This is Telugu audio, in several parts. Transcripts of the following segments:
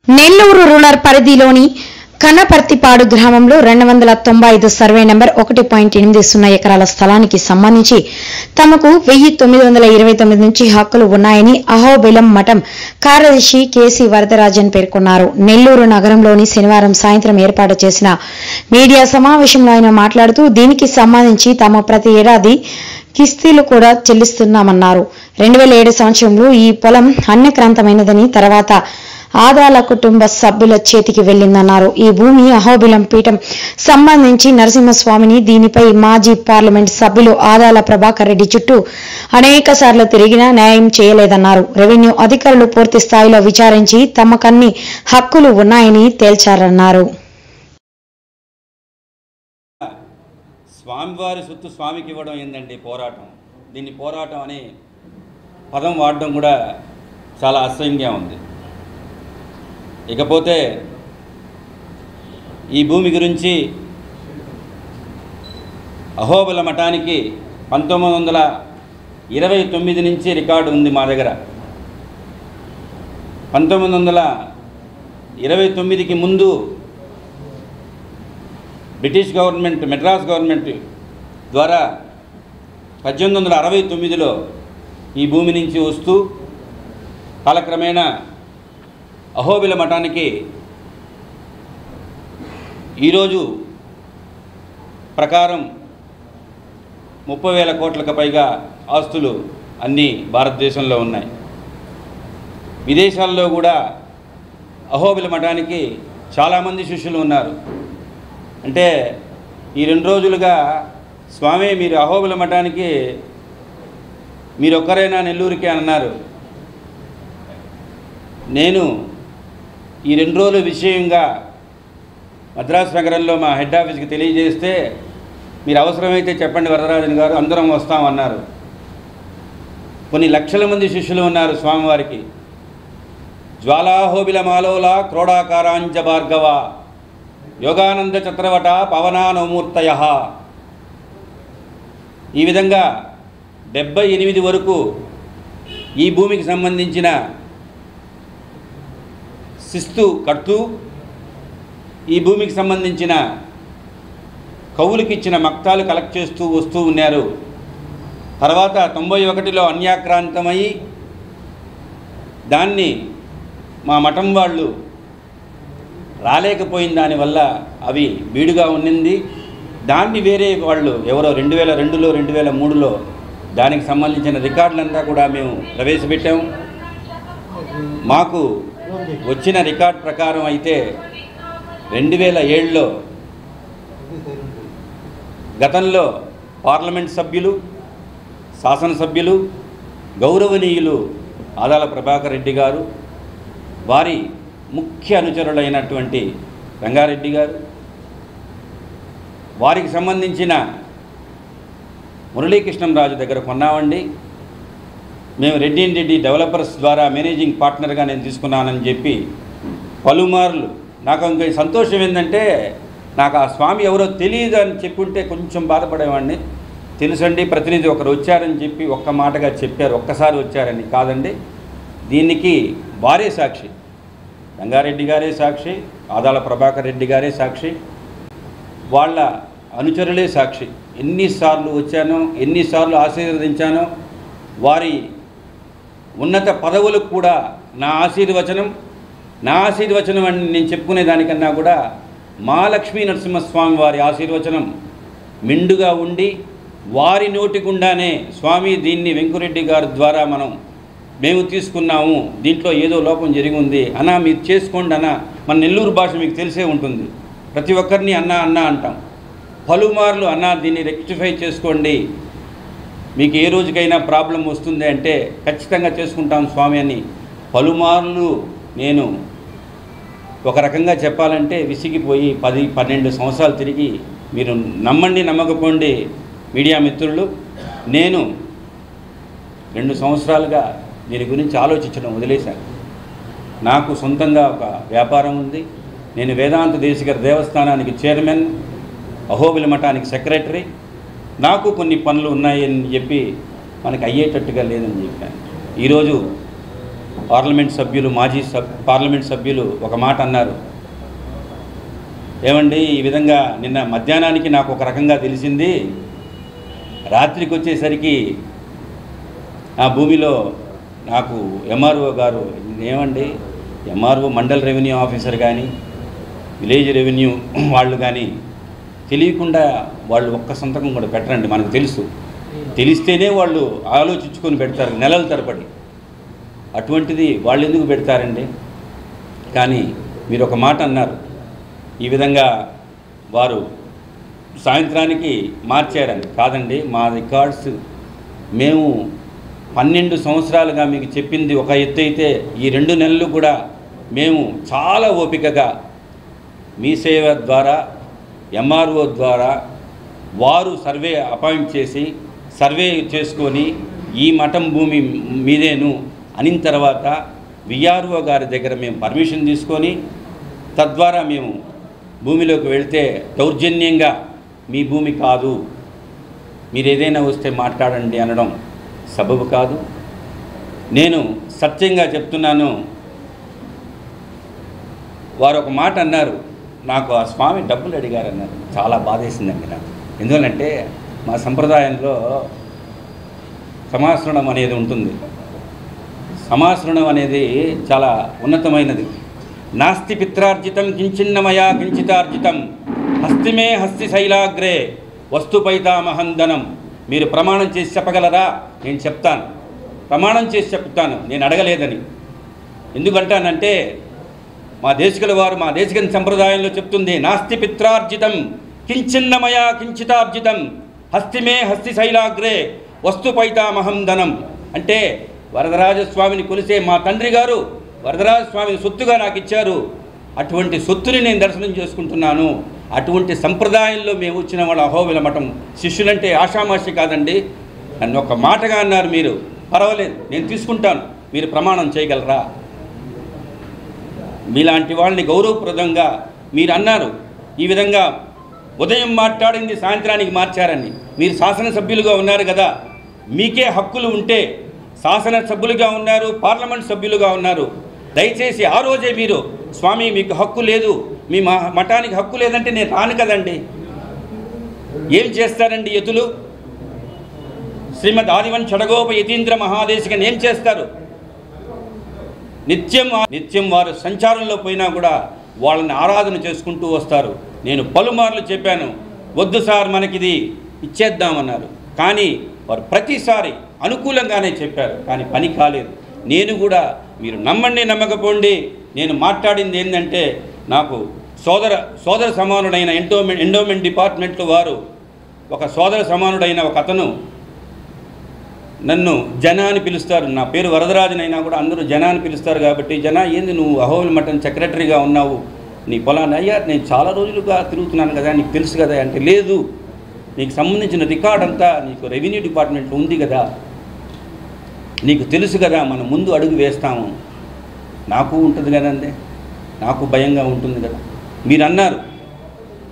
నెల్లూరు రూరల్ పరిధిలోని కన్నపర్తిపాడు గ్రామంలో 295 సర్వే నంబర్ 1.80 ఎకరాల స్థలానికి సంబంధించి తమకు 1929 నుంచి హక్కులు ఉన్నాయని అహోబిలం మఠం కార్యదర్శి కేసీ వరదరాజన్ పేర్కొన్నారు. నెల్లూరు నగరంలోని శనివారం సాయంత్రం ఏర్పాటు చేసిన మీడియా సమావేశంలో ఆయన మాట్లాడుతూ దీనికి సంబంధించి తాము ప్రతి ఏడాది కిస్తీలు కూడా చెల్లిస్తున్నామన్నారు. 2007 సంవత్సరంలో ఈ పొలం అన్యక్రాంతమైనదని తర్వాత ఆదాల కుటుంబ సభ్యుల చేతికి వెళ్లిందన్నారు. ఈ భూమి అహోబిలం పీఠం సంబంధించి నరసింహస్వామిని. దీనిపై మాజీ పార్లమెంట్ సభ్యులు ఆదాల ప్రభాకర్ రెడ్డి చుట్టూ అనేక సార్లు తిరిగినా న్యాయం చేయలేదన్నారు. రెవెన్యూ అధికారులు పూర్తి స్థాయిలో విచారించి తమకన్ని హక్కులు ఉన్నాయని తేల్చారన్నారు. స్వామివారి సొత్తు స్వామికి ఇవ్వడం ఏందండి పోరాటం. దీన్ని పోరాటం అనే పదం వాడడం కూడా చాలా అసహ్యంగా ఉంది. ఇకపోతే ఈ భూమి గురించి అహోబిల మఠానికి 1929 నుంచి రికార్డు ఉంది మా దగ్గర. 1929కి ముందు బ్రిటిష్ గవర్నమెంట్, మెడ్రాస్ గవర్నమెంట్ ద్వారా 1869లో ఈ భూమి నుంచి వస్తూ కాలక్రమేణా అహోబిల మఠానికి ఈరోజు ప్రకారం 30,000 కోట్లకు పైగా ఆస్తులు అన్నీ భారతదేశంలో ఉన్నాయి. విదేశాల్లో కూడా అహోబిల మఠానికి చాలామంది శిష్యులు ఉన్నారు. అంటే ఈ 2 రోజులుగా స్వామి మీరు అహోబిల మఠానికి మీరు ఒక్కరైనా నెల్లూరుకి అన్నారు. నేను ఈ 2 రోజుల విషయంగా మద్రాసు నగరంలో మా హెడ్ ఆఫీస్కి తెలియజేస్తే మీరు అవసరమైతే చెప్పండి వరదరాజన్ గారు, అందరం వస్తామన్నారు. కొన్ని లక్షల మంది శిష్యులు ఉన్నారు స్వామివారికి. జ్వాలాహోబిల మాలోల క్రోడాకారాంచ భార్గవ యోగానంద చక్రవట పవనానమూర్తయ. ఈ విధంగా 78 వరకు ఈ భూమికి సంబంధించిన శిస్తు కడుతూ ఈ భూమికి సంబంధించిన కవులకిచ్చిన మక్తాలు కలెక్ట్ చేస్తూ వస్తూ ఉన్నారు. తర్వాత 91లో అన్యాక్రాంతమై దాన్ని మా మఠం వాళ్ళు రాలేకపోయిన దానివల్ల అవి బీడుగా ఉన్నింది. దాన్ని వేరే వాళ్ళు ఎవరో 2002లో 2003లో దానికి సంబంధించిన రికార్డులంతా కూడా మేము ప్రవేశపెట్టాము. మాకు వచ్చిన రికార్డ్ ప్రకారం అయితే 2007లో గతంలో పార్లమెంట్ సభ్యులు, శాసనసభ్యులు, గౌరవనీయులు ఆదాల ప్రభాకర్ రెడ్డి గారు, వారి ముఖ్య అనుచరులైనటువంటి రంగారెడ్డి గారు, వారికి సంబంధించిన మురళీకృష్ణంరాజు దగ్గర కొన్నామండి. మేము రెడ్డి అండ్ రెడ్డి డెవలపర్స్ ద్వారా మేనేజింగ్ పార్ట్నర్గా నేను తీసుకున్నానని చెప్పి పలుమార్లు. నాకు ఇంకా సంతోషం ఏంటంటే నాకు ఆ స్వామి ఎవరో తెలియదు అని చెప్పుంటే కొంచెం బాధపడేవాడిని. తెలుసండి ప్రతినిధి ఒకరు వచ్చారని చెప్పి ఒక్క మాటగా చెప్పారు, ఒక్కసారి వచ్చారని కాదండి. దీనికి వారే సాక్షి, రంగారెడ్డి గారే సాక్షి, ఆదాల ప్రభాకర్ రెడ్డి గారే సాక్షి, వాళ్ళ అనుచరులే సాక్షి. ఎన్నిసార్లు వచ్చానో, ఎన్నిసార్లు ఆశీర్వదించానో, వారి ఉన్నత పదవులకు కూడా నా ఆశీర్వచనం అని నేను చెప్పుకునే దానికన్నా కూడా మా లక్ష్మీ నరసింహస్వామి వారి ఆశీర్వచనం మెండుగా ఉండి వారి నోటి గుండానే స్వామి దీన్ని వెంకురెడ్డి గారి ద్వారా మేము తీసుకున్నాము, దీంట్లో ఏదో లోపం జరిగి ఉంది అన్నా మీరు చేసుకోండి అన్న. మన నెల్లూరు భాష మీకు తెలిసే ఉంటుంది, ప్రతి ఒక్కరిని అన్నా అన్నా అంటాం. పలుమార్లు అన్నా దీన్ని రెక్టిఫై చేసుకోండి, మీకు ఏ రోజుకైనా ప్రాబ్లం వస్తుంది అంటే ఖచ్చితంగా చేసుకుంటాం స్వామి అని పలుమార్లు నేను ఒక రకంగా చెప్పాలంటే విసిగిపోయి 10-12 సంవత్సరాలు తిరిగి, మీరు నమ్మండి నమ్మకపోండి మీడియా మిత్రులు, నేను 2 సంవత్సరాలుగా దీని గురించి ఆలోచించడం వదిలేశాను. నాకు సొంతంగా ఒక వ్యాపారం ఉంది. నేను వేదాంత దేశికర్ దేవస్థానానికి చైర్మన్, అహోబిల మఠానికి సెక్రటరీ. నాకు కొన్ని పనులు ఉన్నాయని చెప్పి మనకు అయ్యేటట్టుగా లేదని చెప్పాను. ఈరోజు మాజీ పార్లమెంట్ సభ్యులు ఒక మాట అన్నారు. ఏమండి, ఈ విధంగా నిన్న మధ్యాహ్నానికి నాకు ఒక రకంగా తెలిసింది, రాత్రికి వచ్చేసరికి ఆ భూమిలో నాకు ఎంఆర్ఓ గారు, ఏమండి ఎంఆర్ఓ మండల్ రెవెన్యూ ఆఫీసర్ కానీ విలేజ్ రెవెన్యూ వాళ్ళు కానీ తెలియకుండా వాళ్ళు ఒక్క సంతకం కూడా పెట్టరండి. మనకు తెలిస్తేనే వాళ్ళు ఆలోచించుకొని పెడతారు నెలల తరబడి. అటువంటిది వాళ్ళు ఎందుకు పెడతారండి? కానీ మీరు ఒక మాట అన్నారు, ఈ విధంగా వారు సాయంత్రానికి మార్చారని. కాదండి, మా రికార్డ్స్ మేము 12 సంవత్సరాలుగా మీకు చెప్పింది ఒక ఎత్తు అయితే, ఈ 2 నెలలు కూడా మేము చాలా ఓపికగా మీ సేవ ద్వారా ఎంఆర్ఓ ద్వారా వారు సర్వే అపాయింట్ చేసి సర్వే చేసుకొని ఈ మఠం భూమి మీదేను అనిన తర్వాత విఆర్ఓ గారి దగ్గర మేము పర్మిషన్ తీసుకొని తద్వారా మేము భూమిలోకి వెళ్తే దౌర్జన్యంగా మీ భూమి కాదు, మీరు ఏదైనా వస్తే మాట్లాడండి అనడం సబబు కాదు. నేను సత్యంగా చెప్తున్నాను. వారు ఒక మాట అన్నారు, నాకు ఆ స్వామి డబ్బులు అడిగారన్నారు. చాలా బాధేసిందండి నాకు. ఎందుకంటే మా సంప్రదాయంలో సమాశ్రణం అనేది ఉంటుంది. సమాశ్రణం అనేది చాలా ఉన్నతమైనది. నాస్తి పిత్రార్జితం కించిన్నమయా కించితార్జితం హస్తిమే హస్తి శైలాగ్రే వస్తుపైతామహందనం. మీరు ప్రమాణం చేసి చెప్పగలరా? నేను చెప్తాను, ప్రమాణం చేసి చెప్తాను, నేను అడగలేదని. ఎందుకంటానంటే మా దేశికుల వారు మా దేశికన్ సంప్రదాయంలో చెప్తుంది, నాస్తి పిత్రార్జితం కించిన్నమయా కించితార్జితం హస్తిమే హస్తి శైలాగ్రే వస్తుపైతామహందనం. అంటే వరదరాజస్వామిని కొలిసే మా తండ్రి గారు వరదరాజస్వామిని సొత్తుగా నాకు ఇచ్చారు. అటువంటి సొత్తుని నేను దర్శనం చేసుకుంటున్నాను. అటువంటి సంప్రదాయంలో మేము వచ్చిన వాళ్ళ అహోబిల మఠం శిష్యులంటే ఆషామాషి కాదండి. నన్ను ఒక మాటగా అన్నారు, మీరు పర్వాలేదు నేను తీసుకుంటాను, మీరు ప్రమాణం చేయగలరా? మీలాంటి వాళ్ళని గౌరవప్రదంగా మీరు అన్నారు. ఈ విధంగా ఉదయం మాట్లాడింది సాయంత్రానికి మార్చారని. మీరు శాసనసభ్యులుగా ఉన్నారు కదా, మీకే హక్కులు ఉంటే శాసనసభ్యులుగా ఉన్నారు, పార్లమెంట్ సభ్యులుగా ఉన్నారు. దయచేసి ఆ రోజే మీరు స్వామి మీకు హక్కు లేదు, మీ మఠానికి హక్కు లేదంటే నేను రాను కదండి. ఏం చేస్తారండి యతులు? శ్రీమద్ ఆదివన్ షడగోప యతీంద్ర మహాదేశికని ఏం చేస్తారు? నిత్యం వారు సంచారంలో పోయినా కూడా వాళ్ళని ఆరాధన చేసుకుంటూ వస్తారు. నేను పలుమార్లు చెప్పాను, వద్దు సార్ మనకిది ఇచ్చేద్దామన్నారు. కానీ వారు ప్రతిసారి అనుకూలంగానే చెప్పారు, కానీ పని కాలేదు. నేను కూడా మీరు నమ్మండి నమ్మకపోండి, నేను మాట్లాడింది ఏంటంటే నాకు సోదర సమానుడైన ఎండోమెంట్ డిపార్ట్మెంట్లో వారు ఒక సోదర సమానుడైన ఒక అతను నన్ను జన అని పిలుస్తారు. నా పేరు వరదరాజనైనా కూడా అందరూ జన అని పిలుస్తారు. కాబట్టి జన ఏంది నువ్వు అహోబిల మఠం సెక్రటరీగా ఉన్నావు, నీ పొలాన్ని? అయ్యా నేను చాలా రోజులుగా తిరుగుతున్నాను కదా, నీకు తెలుసు కదా అంటే, లేదు నీకు సంబంధించిన రికార్డ్ అంతా నీకు రెవెన్యూ డిపార్ట్మెంట్లో ఉంది కదా, నీకు తెలుసు కదా, మనం ముందు అడుగు వేస్తాము. నాకు ఉంటుంది కదండి, నాకు భయంగా ఉంటుంది కదా. మీరు అన్నారు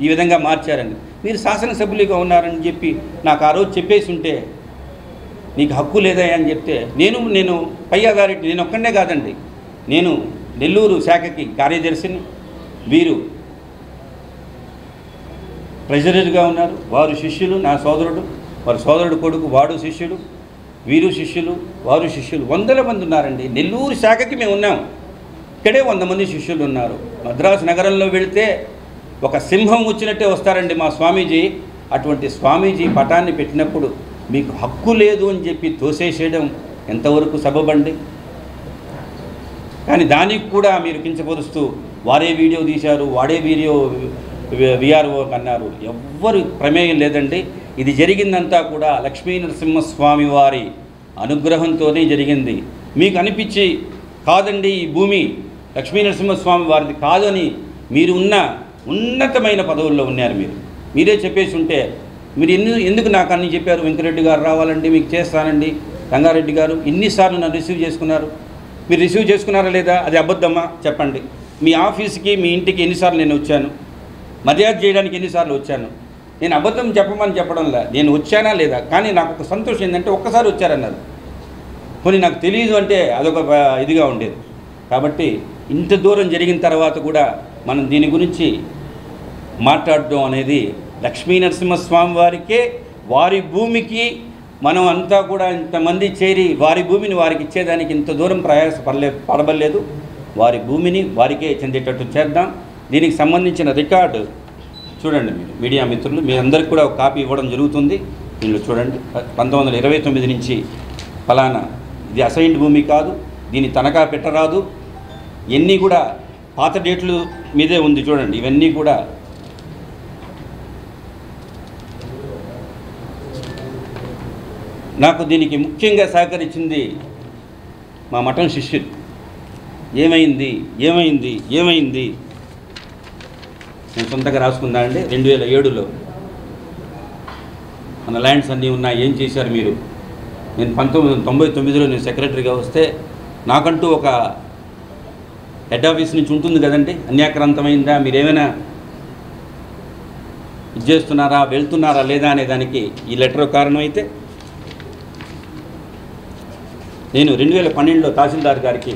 ఈ విధంగా మార్చారండి. మీరు శాసనసభ్యులుగా ఉన్నారని చెప్పి నాకు ఆ రోజు చెప్పేసి ఉంటే, నీకు హక్కు లేదా అని చెప్తే, నేను పయ్యాగారెడ్డి నేను ఒక్కడే కాదండి, నేను నెల్లూరు శాఖకి కార్యదర్శిని, వీరు ట్రెజరర్గా ఉన్నారు, వారు శిష్యులు, నా సోదరుడు, వారి సోదరుడు కొడుకు వాడు శిష్యుడు, వీరు శిష్యులు, వారు శిష్యులు, 100 మంది ఉన్నారండి. నెల్లూరు శాఖకి మేము ఉన్నాం, ఇక్కడే 100 మంది శిష్యులు ఉన్నారు. మద్రాసు నగరంలో వెళితే ఒక సింహం వచ్చినట్టే వస్తారండి మా స్వామీజీ. అటువంటి స్వామీజీ పటాన్ని పెట్టినప్పుడు మీకు హక్కు లేదు అని చెప్పి తోసేసేయడం ఎంతవరకు సబబండి? కానీ దానికి కూడా మీరు కించపరుస్తూ వారే వీడియో తీశారు, వాడే వీడియో విఆర్ఓ అన్నారు. ఎవ్వరు ప్రమేయం లేదండి. ఇది జరిగిందంతా కూడా లక్ష్మీ నరసింహస్వామి వారి అనుగ్రహంతోనే జరిగింది. మీకు అనిపించి కాదండి ఈ భూమి లక్ష్మీ నరసింహస్వామి వారిది కాదని మీరు ఉన్నతమైన పదవుల్లో ఉన్నారు. మీరే చెప్పేసి ఉంటే మీరు ఎందుకు నాకు అన్ని చెప్పారు? వెంకరెడ్డి గారు రావాలండి, మీకు చేస్తానండి, రంగారెడ్డి గారు ఎన్నిసార్లు నన్ను రిసీవ్ చేసుకున్నారు? మీరు రిసీవ్ చేసుకున్నారా లేదా? అది అబద్ధమా చెప్పండి. మీ ఆఫీస్కి మీ ఇంటికి ఎన్నిసార్లు నేను వచ్చాను? మర్యాద చేయడానికి ఎన్నిసార్లు వచ్చాను? నేను అబద్ధం చెప్పమని చెప్పడంలా, నేను వచ్చానా లేదా? కానీ నాకు ఒక సంతోషం ఏంటంటే ఒక్కసారి వచ్చారన్నారు. కొన్ని నాకు తెలియదు అంటే అదొక ఇదిగా ఉండేది. కాబట్టి ఇంత దూరం జరిగిన తర్వాత కూడా మనం దీని గురించి మాట్లాడడం అనేది లక్ష్మీ నరసింహస్వామి వారికే, వారి భూమికి మనం అంతా కూడా ఇంతమంది చేరి వారి భూమిని వారికి ఇచ్చేదానికి ఇంత దూరం పడబడలేదు. వారి భూమిని వారికే చెందేటట్టు చేద్దాం. దీనికి సంబంధించిన రికార్డు చూడండి, మీరు మీడియా మిత్రులు మీ అందరికి కూడా ఒక కాపీ ఇవ్వడం జరుగుతుంది. దీనిలో చూడండి, 1929 నుంచి ఫలానా, ఇది అసైన్డ్ భూమి కాదు, దీన్ని తనఖా పెట్టరాదు, ఇవన్నీ కూడా పాత డేట్లు మీదే ఉంది. చూడండి, ఇవన్నీ కూడా నాకు దీనికి ముఖ్యంగా సహకరించింది మా మఠం శిష్యులు. ఏమైంది ఏమైంది ఏమైంది నేను సొంతంగా రాసుకున్నా అండి. 2007లో మన ల్యాండ్స్ అన్నీ ఉన్నాయి, ఏం చేశారు మీరు? నేను 1999లో నేను సెక్రటరీగా వస్తే నాకంటూ ఒక హెడ్ ఆఫీస్ నుంచి ఉంటుంది కదండి, అన్యాక్రాంతమైందా, మీరేమైనా ఇది చేస్తున్నారా, వెళ్తున్నారా లేదా అనే దానికి ఈ లెటర్ కారణమైతే నేను 2012లో తహసీల్దార్ గారికి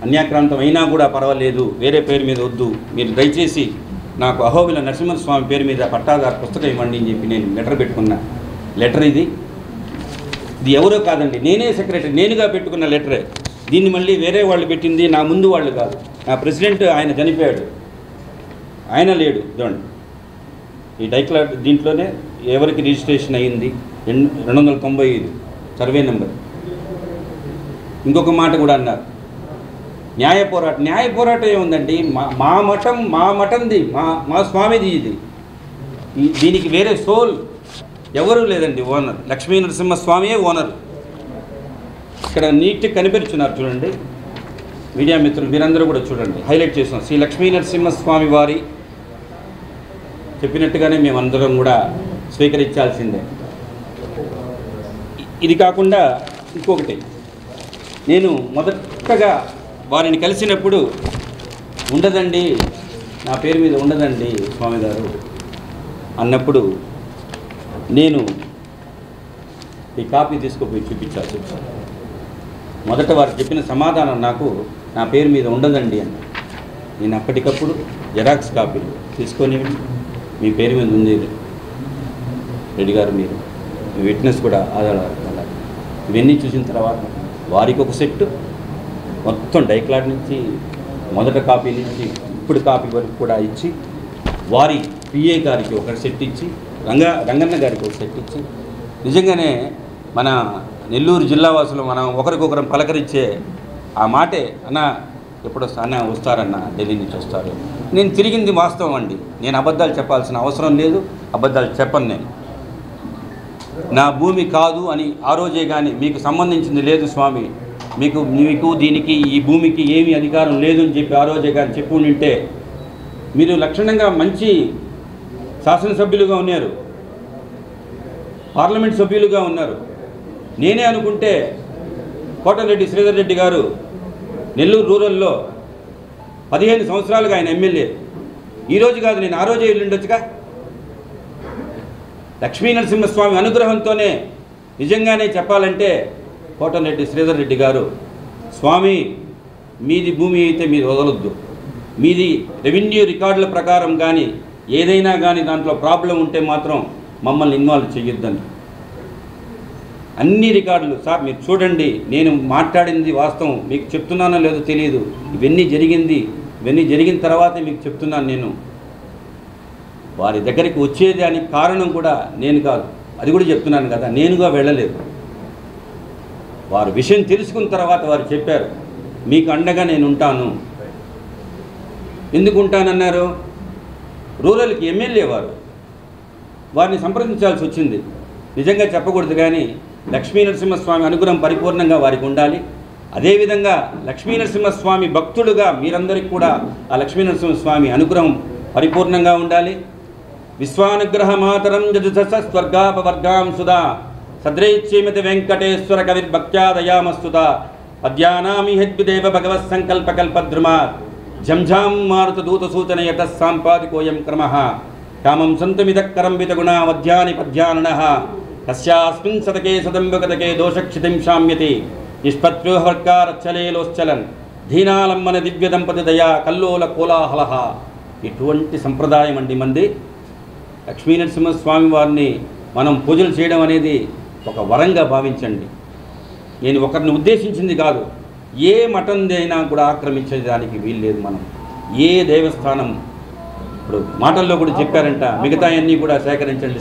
అన్యాక్రాంతం అయినా కూడా పర్వాలేదు, వేరే పేరు మీద వద్దు, మీరు దయచేసి నాకు అహోబిల నరసింహస్వామి పేరు మీద పట్టాదారు పుస్తకం ఇవ్వండి అని చెప్పి నేను లెటర్ పెట్టుకున్న లెటర్ ఇది ఎవరో కాదండి, నేనే సెక్రటరీ, నేనుగా పెట్టుకున్న లెటరే. దీన్ని మళ్ళీ వేరే వాళ్ళు పెట్టింది, నా ముందు వాళ్ళు కాదు. నా ప్రెసిడెంట్ ఆయన చనిపోయాడు, ఆయన లేడు. చూడండి, ఈ డైక్లాట్ దీంట్లోనే ఎవరికి రిజిస్ట్రేషన్ అయ్యింది 295 సర్వే నెంబర్. ఇంకొక మాట కూడా అన్నారు, న్యాయ పోరాటం ఏముందండి, మా మఠంది, మా స్వామిది ఇది. దీనికి వేరే సోల్ ఎవరూ లేదండి. ఓనర్ లక్ష్మీ నరసింహస్వామియే ఓనర్. ఇక్కడ నీట్గా కనిపెడుతున్నారు చూడండి, మీడియా మిత్రులు మీరందరూ కూడా చూడండి, హైలైట్ చేస్తున్నాం. శ్రీ లక్ష్మీ నరసింహస్వామి వారి చెప్పినట్టుగానే మేమందరం కూడా స్వీకరించాల్సిందే. ఇది కాకుండా ఇంకొకటి, నేను మొదటగా వారిని కలిసినప్పుడు ఉండదండి, నా పేరు మీద ఉండదండి స్వామి గారు అన్నప్పుడు నేను ఈ కాపీ తీసుకుపోయి చూపించాల్సి వచ్చింది. మొదట వారు చెప్పిన సమాధానం నాకు, నా పేరు మీద ఉండదండి అని. నేను అప్పటికప్పుడు జెరాక్స్ కాపీలు తీసుకొని మీ పేరు మీద ఉంది రెడ్డి గారు, మీరు విట్నెస్ కూడా ఆధారాలు ఇవన్నీ చూసిన తర్వాత వారికి ఒక సెట్ మొత్తం డైక్లాట్ నుంచి మొదట కాపీ నుంచి ఇప్పుడు కాపీ వరకు కూడా ఇచ్చి, వారి పిఏ గారికి ఒక సెట్ ఇచ్చి, రంగన్న గారికి ఒక సెట్ ఇచ్చి, నిజంగానే మన నెల్లూరు జిల్లా వాసులు మనం ఒకరికొకరం పలకరించే ఆ మాటే, అన్న ఎప్పుడు అన్న వస్తారన్న, ఢిల్లీ నుంచి వస్తారు. నేను తిరిగింది వాస్తవం అండి, నేను అబద్ధాలు చెప్పాల్సిన అవసరం లేదు, అబద్ధాలు చెప్పను. నేను నా భూమి కాదు అని ఆ రోజే కానీ, మీకు సంబంధించింది లేదు స్వామి, మీకు దీనికి ఈ భూమికి ఏమీ అధికారం లేదు అని చెప్పి ఆ రోజే కానీ చెప్పు ఉంటే, మీరు లక్షణంగా మంచి శాసనసభ్యులుగా ఉన్నారు, పార్లమెంట్ సభ్యులుగా ఉన్నారు. నేనే అనుకుంటే కోటరెడ్డి శ్రీధర్ రెడ్డి గారు నెల్లూరు రూరల్లో 15 సంవత్సరాలుగా ఆయన ఎమ్మెల్యే. ఈరోజు కాదు, నేను ఆ రోజే వెళ్ళుండొచ్చుగా. లక్ష్మీ నరసింహస్వామి అనుగ్రహంతోనే నిజంగానే చెప్పాలంటే కోటరెడ్డి శ్రీధర్ రెడ్డి గారు, స్వామి మీది భూమి అయితే మీరు వదలొద్దు, మీది రెవెన్యూ రికార్డుల ప్రకారం కానీ ఏదైనా కానీ దాంట్లో ప్రాబ్లం ఉంటే మాత్రం మమ్మల్ని ఇన్వాల్వ్ చేయొద్దని. అన్ని రికార్డులు సార్ మీరు చూడండి, నేను మాట్లాడింది వాస్తవం, మీకు చెప్తున్నానో లేదో తెలియదు. ఇవన్నీ జరిగిన తర్వాతే మీకు చెప్తున్నాను. నేను వారి దగ్గరికి వచ్చేదానికి కారణం కూడా నేను కాదు, అది కూడా చెప్తున్నాను కదా, నేనుగా వెళ్ళలేదు. వారు విషయం తెలుసుకున్న తర్వాత వారు చెప్పారు, మీకు అండగా నేను ఉంటాను. ఎందుకు ఉంటానన్నారు? రూరల్కి ఎమ్మెల్యే వారిని సంప్రదించాల్సి వచ్చింది. నిజంగా చెప్పకూడదు కానీ లక్ష్మీ నరసింహస్వామి అనుగ్రహం పరిపూర్ణంగా వారికి ఉండాలి. అదేవిధంగా లక్ష్మీ నరసింహస్వామి భక్తులుగా మీరందరికీ కూడా ఆ లక్ష్మీ నరసింహస్వామి అనుగ్రహం పరిపూర్ణంగా ఉండాలి. విశ్వానుగ్రహ మాతరం జదుస స్వర్గాపవర్గాం సుధా సద్రైచ్యేమతి వెంకటేశ్వర కవిర్భక్త్యాదయామస్తుదా పద్యానామి హద్విదేవ భగవత్ సంకల్పకల్పద్రుమా జంఝాం మారుత దూత సూచన యత సాంపాదికోయం క్రమః కామం సంతుమిదక్కరం వితగుణా వధ్యాని పద్యాననః తస్యాస్మిన్ శతకే శతంబకతకే దోషక్షితిం శామ్యతి నిష్పత్వ్యూహర్కారచ్చలేలోశ్చలన్ ధీనాలంబన దివ్య దంపతి దయా కల్లోల కోలాహలహ. ఇటువంటి సంప్రదాయం అండి మంది. లక్ష్మీనరసింహస్వామి వారిని మనం పూజలు చేయడం అనేది ఒక వరంగా భావించండి. నేను ఒకరిని ఉద్దేశించింది కాదు. ఏ మఠందైనా కూడా ఆక్రమించేదానికి వీల్లేదు. మనం ఏ దేవస్థానం ఇప్పుడు మాటల్లో కూడా చెప్పారంట, మిగతా అన్నీ కూడా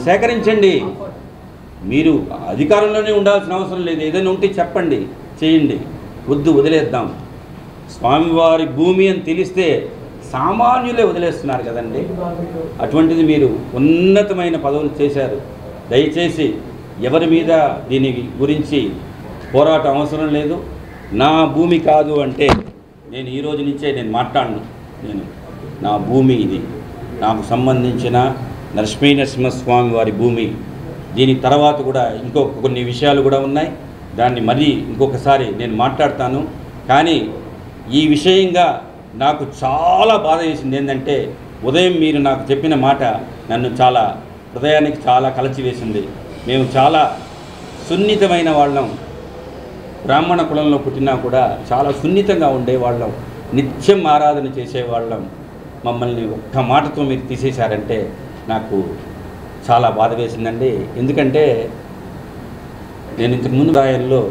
సేకరించండి. మీరు అధికారంలోనే ఉండాల్సిన అవసరం లేదు. ఏదైనా ఉంటే చెప్పండి, చేయండి, వదిలేద్దాం. స్వామివారి భూమి అని తెలిస్తే సామాన్యులే వదిలేస్తున్నారు కదండి. అటువంటిది మీరు ఉన్నతమైన పదవులు చేశారు. దయచేసి ఎవరి మీద దీని గురించి పోరాటం అవసరం లేదు. నా భూమి కాదు అంటే నేను ఈ రోజు నుంచే నేను మాట్లాడను. నా భూమి ఇది, నాకు సంబంధించిన లక్ష్మీనరసింహస్వామి వారి భూమి. దీని తర్వాత కూడా కొన్ని విషయాలు కూడా ఉన్నాయి. దాన్ని మరీ ఇంకొకసారి నేను మాట్లాడతాను. కానీ ఈ విషయంగా నాకు చాలా బాధ వేసింది ఏంటంటే, ఉదయం మీరు నాకు చెప్పిన మాట నన్ను చాలా హృదయానికి చాలా కలచివేసింది. మేము చాలా సున్నితమైన వాళ్ళం. బ్రాహ్మణ కులంలో పుట్టినా కూడా చాలా సున్నితంగా ఉండేవాళ్ళం. నిత్యం ఆరాధన చేసేవాళ్ళం. మమ్మల్ని ఒక్క మాటతో మీరు తీసేశారంటే నాకు చాలా బాధ వేసిందండి. ఎందుకంటే నేను ఇంతకుముందు రాయల్లో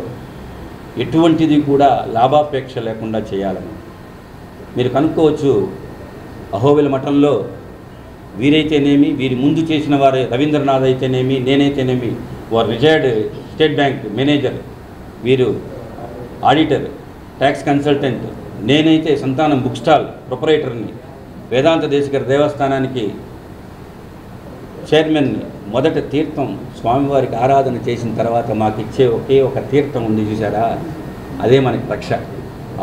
ఎటువంటిది కూడా లాభాపేక్ష లేకుండా చేయాలని మీరు కనుక్కోవచ్చు. అహోబిల మఠంలో వీరైతేనేమి, వీరి ముందు చేసిన వారే రవీంద్రనాథ్ అయితేనేమి, నేనైతేనేమి, వారు రిటైర్డ్ స్టేట్ బ్యాంక్ మేనేజర్, వీరు ఆడిటర్, ట్యాక్స్ కన్సల్టెంట్, నేనైతే సంతానం బుక్ స్టాల్ ప్రొపరేటర్ని, వేదాంత దేశికర దేవస్థానానికి చైర్మన్ని. మొదట తీర్థం స్వామివారికి ఆరాధన చేసిన తర్వాత మాకు ఇచ్చే ఒకే ఒక తీర్థం ఉంది చూసారా, అదే మనకి రక్ష.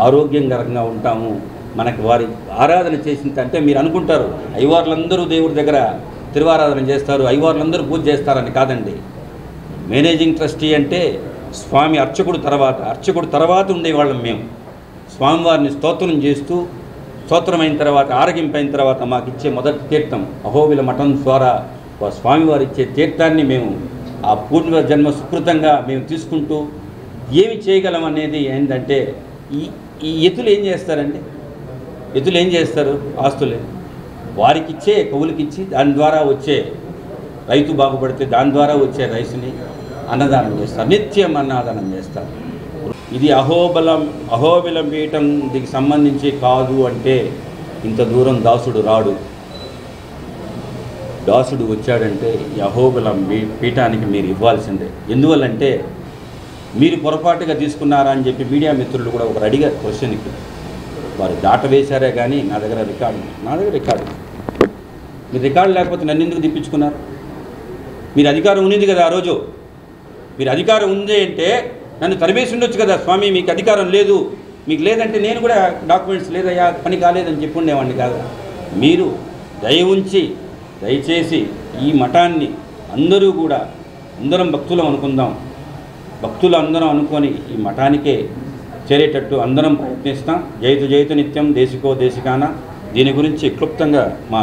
ఆరోగ్యంకరంగా ఉంటాము. మనకు వారి ఆరాధన చేసిన అంటే మీరు అనుకుంటారు అయ్యవార్లందరూ దేవుడి దగ్గర తిరువారాధన చేస్తారు, అయ్యవార్లందరూ పూజ చేస్తారని కాదండి. మేనేజింగ్ ట్రస్టీ అంటే స్వామి అర్చకుడు తర్వాత ఉండేవాళ్ళం మేము. స్వామివారిని స్తోత్రం చేస్తూ, స్తోత్రమైన తర్వాత ఆరగింపైన తర్వాత మాకు ఇచ్చే మొదటి తీర్థం అహోబిల మఠం ద్వారా స్వామివారి ఇచ్చే తీర్థాన్ని మేము ఆ పూర్వ జన్మ సుకృతంగా మేము తీసుకుంటూ ఏమి చేయగలం అనేది ఏంటంటే, ఈ ఎతులు ఏం చేస్తారండి? ఎతులు ఏం చేస్తారు? ఆస్తులే వారికి ఇచ్చే కవులకిచ్చి దాని ద్వారా వచ్చే రైతు బాగుపడితే దాని ద్వారా వచ్చే రైతుని అన్నదానం చేస్తారు, నిత్యం అన్నదానం చేస్తారు. ఇది అహోబిల పీఠం దీనికి సంబంధించి కాదు అంటే ఇంత దూరం దాసుడు రాడు. దాసుడు వచ్చాడంటే ఈ అహోబిల పీఠానికి మీరు ఇవ్వాల్సిందే. ఎందువల్లంటే మీరు పొరపాటుగా తీసుకున్నారా అని చెప్పి మీడియా మిత్రులు కూడా ఒకరు అడిగారు క్వశ్చన్కి. వారు దాటవేశారే కానీ నా దగ్గర రికార్డు మీరు రికార్డు లేకపోతే నన్ను ఎందుకు తెప్పించుకున్నారు? మీరు అధికారం ఉన్నది కదా ఆ రోజు. మీరు అధికారం ఉంది అంటే నన్ను తరిమేసి ఉండొచ్చు కదా. స్వామి మీకు అధికారం లేదు, మీకు లేదంటే నేను కూడా డాక్యుమెంట్స్ లేదయ్యా పని కాలేదని చెప్పి ఉండేవాడిని కాదు. మీరు దయచేసి ఈ మఠాన్ని అందరం భక్తులం అనుకుందాం. భక్తులు అందరం అనుకొని ఈ మఠానికే చేరేటట్టు అందరం ప్రయత్నిస్తాం. జయతు నిత్యం దేశికో దేశికాన. దీని గురించి క్లుప్తంగా మా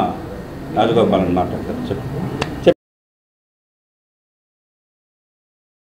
రాజగోపాలని మాట్లాడతారు. చెప్పండి.